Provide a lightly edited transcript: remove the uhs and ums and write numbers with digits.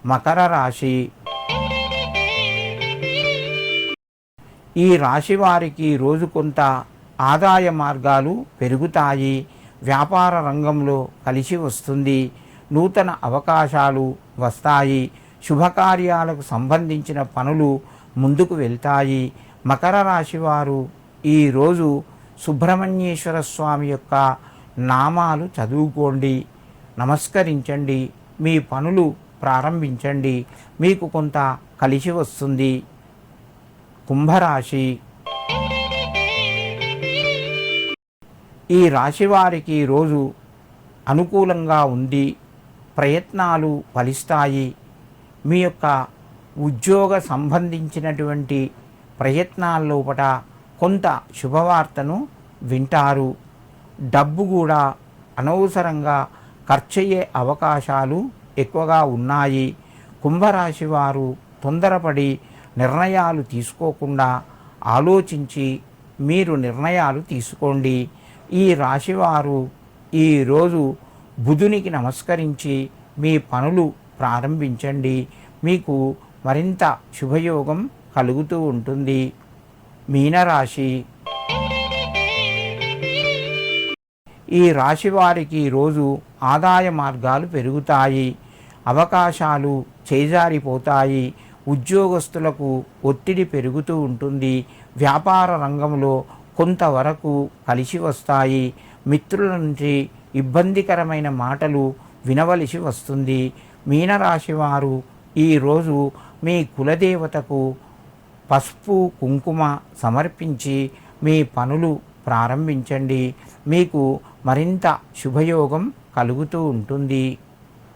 మకర రాశి. ఈ రాశి వారికి రోజు కొంత ఆదాయ మార్గాలు పెరుగుతాయి. వ్యాపార రంగంలో కలిసి వస్తుంది. నూతన అవకాశాలు వస్తాయి. శుభకార్యాలకు సంబంధించిన పనులు ముందుకు వెళ్తాయి. మకర రాశి వారు ఈరోజు సుబ్రహ్మణ్యేశ్వర స్వామి యొక్క నామాలు చదువుకోండి, నమస్కరించండి, మీ పనులు ప్రారంభించండి. మీకు కొంత కలిసి వస్తుంది. కుంభరాశి. ఈ రాశి వారికి రోజు అనుకూలంగా ఉంది. ప్రయత్నాలు ఫలిస్తాయి. మీ యొక్క ఉద్యోగ సంబంధించినటువంటి ప్రయత్నాల్లోపట కొంత శుభవార్తను వింటారు. డబ్బు కూడా అనవసరంగా ఖర్చయ్యే అవకాశాలు ఎక్కువగా ఉన్నాయి. కుంభరాశి వారు తొందరపడి నిర్ణయాలు తీసుకోకుండా ఆలోచించి మీరు నిర్ణయాలు తీసుకోండి. ఈ రాశివారు ఈరోజు బుధునికి నమస్కరించి మీ పనులు ప్రారంభించండి. మీకు మరింత శుభయోగం కలుగుతూ ఉంటుంది. మీనరాశి. ఈ రాశి వారికి రోజు ఆదాయ మార్గాలు పెరుగుతాయి. అవకాశాలు చేజారిపోతాయి. ఉద్యోగస్తులకు ఒత్తిడి పెరుగుతూ ఉంటుంది. వ్యాపార రంగంలో కొంతవరకు కలిసి వస్తాయి. మిత్రుల నుంచి ఇబ్బందికరమైన మాటలు వినవలసి వస్తుంది. మీనరాశి వారు ఈరోజు మీ కులదేవతకు పసుపు కుంకుమ సమర్పించి మీ పనులు ప్రారంభించండి. మీకు మరింత శుభయోగం కలుగుతూ ఉంటుంది.